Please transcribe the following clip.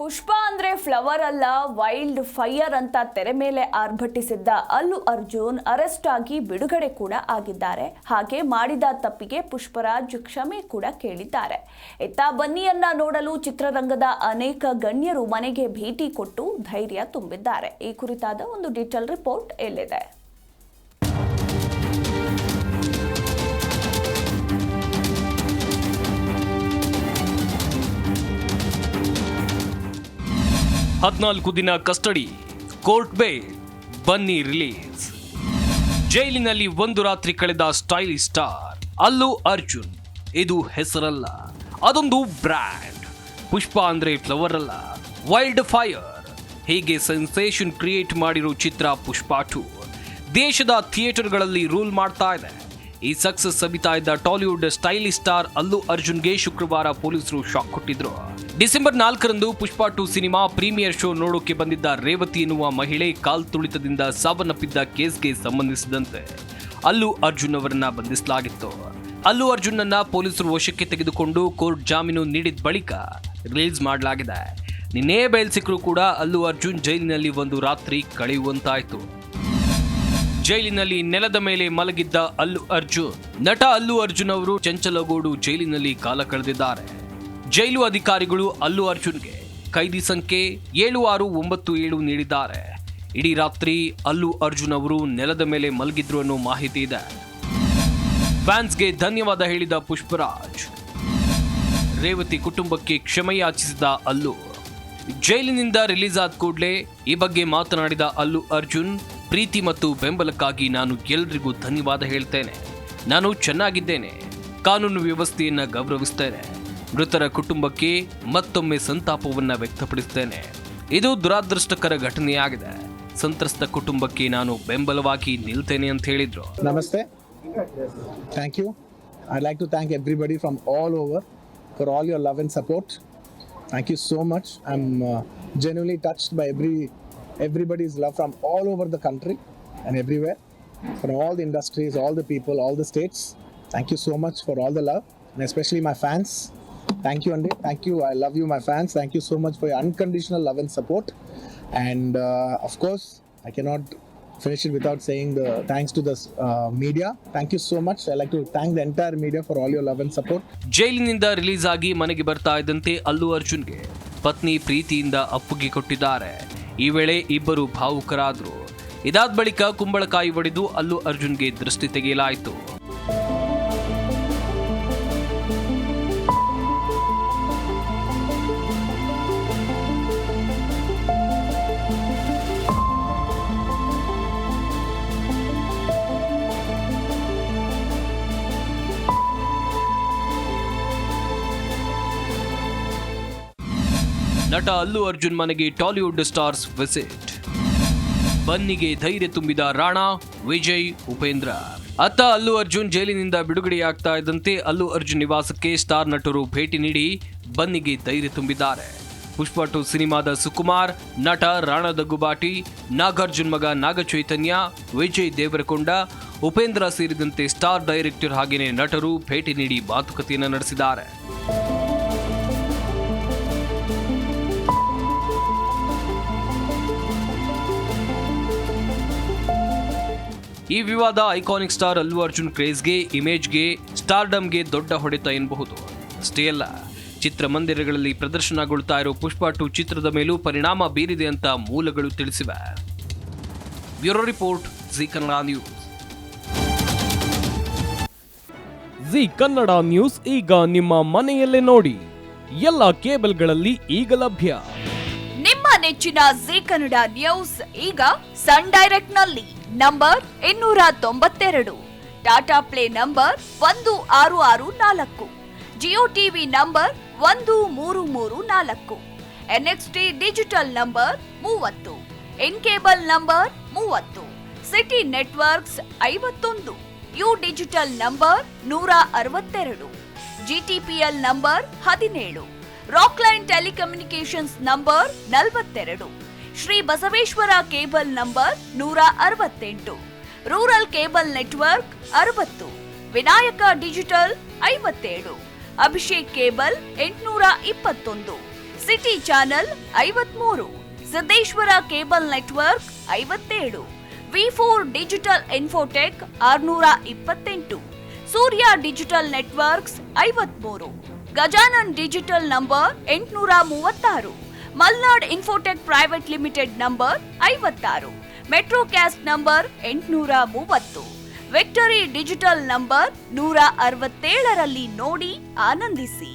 ಪುಷ್ಪ ಅಂದ್ರೆ ಫ್ಲವರ್ ಅಲ್ಲ wild fire ಅಂತ ತೆರೆ ಮೇಲೆ ಆರ್ಭಟಿಸಿದ್ದ ಅಲ್ಲು ಅರ್ಜುನ್ ಅರೆಸ್ಟ್ ಆಗಿ ಬಿಡುಗಡೆ ಕೂಡ ಆಗಿದ್ದಾರೆ. ಹಾಗೆ ಮಾಡಿದ ತಪ್ಪಿಗೆ ಪುಷ್ಪರಾಜ್ ಕ್ಷಮೆ ಕೂಡ ಕೇಳಿದ್ದಾರೆ. ಇತ್ತ ಬನ್ನಿಯನ್ನ ನೋಡಲು ಚಿತ್ರರಂಗದ ಅನೇಕ ಗಣ್ಯರು ಮನೆಗೆ ಭೇಟಿ ಕೊಟ್ಟು ಧೈರ್ಯ ತುಂಬಿದ್ದಾರೆ. ಈ ಕುರಿತಾದ ಒಂದು ಡೀಟೇಲ್ ರಿಪೋರ್ಟ್ ಎಲ್ಲಿದೆ. ಹದಿನಾಲ್ಕು ದಿನ ಕಸ್ಟಡಿ, ಕೋರ್ಟ್ ಬೇಲ್, ಬನ್ನಿ ರಿಲೀಸ್. ಜೈಲಿನಲ್ಲಿ ಒಂದು ರಾತ್ರಿ ಕಳೆದ ಸ್ಟೈಲಿಶ್ ಸ್ಟಾರ್ ಅಲ್ಲು ಅರ್ಜುನ್. ಇದು ಹೆಸರಲ್ಲ, ಅದೊಂದು ಬ್ರ್ಯಾಂಡ್. ಪುಷ್ಪ ಅಂದ್ರೆ ಫ್ಲವರ್ ಅಲ್ಲ, ವೈಲ್ಡ್ ಫೈರ್. ಹೀಗೆ ಸೆನ್ಸೇಷನ್ ಕ್ರಿಯೇಟ್ ಮಾಡಿರೋ ಚಿತ್ರ ಪುಷ್ಪ 2 ದೇಶದ ಥಿಯೇಟರ್ಗಳಲ್ಲಿ ರೂಲ್ ಮಾಡ್ತಾ ಇದೆ. ಈ ಸಕ್ಸಸ್ ಸವಿತಾ ಇದ್ದ ಟಾಲಿವುಡ್ ಸ್ಟೈಲಿಶ್ ಸ್ಟಾರ್ ಅಲ್ಲು ಅರ್ಜುನ್ಗೆ ಶುಕ್ರವಾರ ಪೊಲೀಸರು ಶಾಕ್ ಕೊಟ್ಟಿದ್ರು. ಡಿಸೆಂಬರ್ 4ರಂದು ಪುಷ್ಪ 2 ಸಿನಿಮಾ ಪ್ರೀಮಿಯರ್ ಶೋ ನೋಡೋಕೆ ಬಂದಿದ್ದ ರೇವತಿ ಎನ್ನುವ ಮಹಿಳೆ ಕಾಲ್ ತುಳಿತದಿಂದ ಸಾವನ್ನಪ್ಪಿದ್ದ ಕೇಸ್ಗೆ ಸಂಬಂಧಿಸಿದಂತೆ ಅಲ್ಲು ಅರ್ಜುನ್ ಅವರನ್ನ ಬಂಧಿಸಲಾಗಿತ್ತು. ಅಲ್ಲು ಅರ್ಜುನ್ನನ್ನ ಪೊಲೀಸರು ವಶಕ್ಕೆ ತೆಗೆದುಕೊಂಡು ಕೋರ್ಟ್ ಜಾಮೀನು ನೀಡಿದ ಬಳಿಕ ರಿಲೀಸ್ ಮಾಡಲಾಗಿದೆ. ನಿನ್ನೆ ಬೇಲ್ ಸಿಕ್ಕರೂ ಕೂಡ ಅಲ್ಲು ಅರ್ಜುನ್ ಜೈಲಿನಲ್ಲಿ ಒಂದು ರಾತ್ರಿ ಕಳೆಯುವಂತಾಯಿತು. ಜೈಲಿನಲ್ಲಿ ನೆಲದ ಮೇಲೆ ಮಲಗಿದ್ದ ಅಲ್ಲು ಅರ್ಜುನ್. ನಟ ಅಲ್ಲು ಅರ್ಜುನ್ ಅವರು ಚಂಚಲಗೂಡು ಜೈಲಿನಲ್ಲಿ ಕಾಲ ಕಳೆದಿದ್ದಾರೆ. ಜೈಲು ಅಧಿಕಾರಿಗಳು ಅಲ್ಲು ಅರ್ಜುನ್ಗೆ ಕೈದಿ ಸಂಖ್ಯೆ 7697 ನೀಡಿದ್ದಾರೆ. ಇಡೀ ರಾತ್ರಿ ಅಲ್ಲು ಅರ್ಜುನ್ ಅವರು ನೆಲದ ಮೇಲೆ ಮಲಗಿದ್ರು ಅನ್ನೋ ಮಾಹಿತಿ ಇದೆ. ಫ್ಯಾನ್ಸ್ಗೆ ಧನ್ಯವಾದ ಹೇಳಿದ ಪುಷ್ಪರಾಜ್. ರೇವತಿ ಕುಟುಂಬಕ್ಕೆ ಕ್ಷಮೆ ಯಾಚಿಸಿದ ಅಲ್ಲು. ಜೈಲಿನಿಂದ ರಿಲೀಸ್ ಆದ ಕೂಡಲೇ ಈ ಬಗ್ಗೆ ಮಾತನಾಡಿದ ಅಲ್ಲು ಅರ್ಜುನ್, ಪ್ರೀತಿ ಮತ್ತು ಬೆಂಬಲಕ್ಕಾಗಿ ನಾನು ಎಲ್ಲರಿಗೂ ಧನ್ಯವಾದ ಹೇಳ್ತೇನೆ. ನಾನು ಚೆನ್ನಾಗಿದ್ದೇನೆ, ಕಾನೂನು ವ್ಯವಸ್ಥೆಯನ್ನ ಗೌರವಿಸ್ತೇನೆ. ಮೃತರ ಕುಟುಂಬಕ್ಕೆ ಮತ್ತೊಮ್ಮೆ ಸಂತಾಪವನ್ನ ವ್ಯಕ್ತಪಡಿಸುತ್ತೇನೆ. ಇದು ದುರಾದೃಷ್ಟಕರ ಘಟನೆಯಾಗಿದೆ. ಸಂತ್ರಸ್ತ ಕುಟುಂಬಕ್ಕೆ ನಾನು ಬೆಂಬಲವಾಗಿ ನಿಲ್ತೇನೆ ಅಂತ ಹೇಳಿದ್ರು. ನಮಸ್ತೆ, thank you. I'd like to thank everybody from all over for all your love and support. Thank you so much. I'm genuinely touched by everybody's love from all over the country and everywhere, from all the industries, all the people, all the states. Thank you so much for all the love, and especially my fans. Thank you, Andy. Thank you. I love you, my fans. Thank you so much for your unconditional love and support. And of course, I cannot finish it without saying the thanks to the media. Thank you so much. I like to thank the entire media for all your love and support. ಜೈಲಿನಿಂದ release ಆಗಿ ಮನೆಗೆ ಬರ್ತಾ ಇದ್ದಂತೆ ಅಲ್ಲು ಅರ್ಜುನ್ಗೆ ಪತ್ನಿ ಪ್ರೀತಿಯಿಂದ ಅಪ್ಪುಗೆ ಕೊಟ್ಟಿದ್ದಾರೆ. ಈ ವೇಳೆ ಇಬ್ಬರು ಭಾವುಕರಾದ್ರು. ಇದಾದ ಬಳಿಕ ಕುಂಬಳಕಾಯಿ ಒಡೆದು ಅಲ್ಲು ಅರ್ಜುನ್ಗೆ ದೃಷ್ಟಿ ತೆಗೆಯಲಾಯಿತು. ನಟ ಅಲ್ಲು ಅರ್ಜುನ್ ಮನೆಗೆ ಟಾಲಿವುಡ್ ಸ್ಟಾರ್ಸ್ ವಿಸಿಟ್. ಬನ್ನಿಗೆ ಧೈರ್ಯ ತುಂಬಿದ ರಾಣಾ, ವಿಜಯ್, ಉಪೇಂದ್ರ. ಅತ್ತ ಅಲ್ಲು ಅರ್ಜುನ್ ಜೈಲಿನಿಂದ ಬಿಡುಗಡೆಯಾಗ್ತಾ ಇದ್ದಂತೆ ಅಲ್ಲು ಅರ್ಜುನ್ ನಿವಾಸಕ್ಕೆ ಸ್ಟಾರ್ ನಟರು ಭೇಟಿ ನೀಡಿ ಬನ್ನಿಗೆ ಧೈರ್ಯ ತುಂಬಿದ್ದಾರೆ. ಪುಷ್ಪ 2 ಸಿನಿಮಾದ ಸುಕುಮಾರ್, ನಟ ರಾಣಾ ದಗ್ಗುಬಾಟಿ, ನಾಗಾರ್ಜುನ್ ಮಗ ನಾಗ ಚೈತನ್ಯ, ವಿಜಯ್ ದೇವರಕೊಂಡ, ಉಪೇಂದ್ರ ಸೇರಿದಂತೆ ಸ್ಟಾರ್ ಡೈರೆಕ್ಟರ್ ಹಾಗೇನೆ ನಟರು ಭೇಟಿ ನೀಡಿ ಮಾತುಕತೆಯನ್ನು ನಡೆಸಿದ್ದಾರೆ. ಈ ವಿವಾದ ಐಕಾನಿಕ್ ಸ್ಟಾರ್ ಅಲ್ಲು ಅರ್ಜುನ್ ಕ್ರೇಜ್ಗೆ, ಇಮೇಜ್ಗೆ, ಸ್ಟಾರ್ಡಮ್ಗೆ ದೊಡ್ಡ ಹೊಡೆತ ಎನ್ನಬಹುದು. ಅಷ್ಟೇ ಅಲ್ಲ, ಚಿತ್ರಮಂದಿರಗಳಲ್ಲಿ ಪ್ರದರ್ಶನಗೊಳ್ತಾ ಇರೋ ಪುಷ್ಪ 2 ಚಿತ್ರದ ಮೇಲೂ ಪರಿಣಾಮ ಬೀರಿದೆ ಅಂತ ಮೂಲಗಳು ತಿಳಿಸಿವೆ. Bureau report, G Kannada news. G Kannada news ಈಗ ನಿಮ್ಮ ಮನೆಯಲ್ಲೇ ನೋಡಿ. ಎಲ್ಲ ಕೇಬಲ್ಗಳಲ್ಲಿ ಈಗ ಲಭ್ಯ. ನಿಮ್ಮ ನೆಚ್ಚಿನ ಜಿ ಕನ್ನಡ ನ್ಯೂಸ್ ಈಗ ಸನ್ ಡೈರೆಕ್ಟ್ ನಲ್ಲಿ number 292, Tata Play number 1664, Jio TV number 1334, NXT digital number 30, In cable number 30, SITI networks 51, U digital number 162, GTPL number 17, Rockline telecommunications number 42, Shri Basaveshwara cable number 168, rural cable network 60, Vinayaka digital 57, Abhishek cable 821, City channel 53, Siddeshwara cable network 57, ವಿ4 digital infotech 628, Surya digital networks 53, Gajanan digital number 836, Malnad infotech private limited number 56, Metrocast number 830, victory digital number 167ರಲ್ಲಿ ನೋಡಿ ಆನಂದಿಸಿ.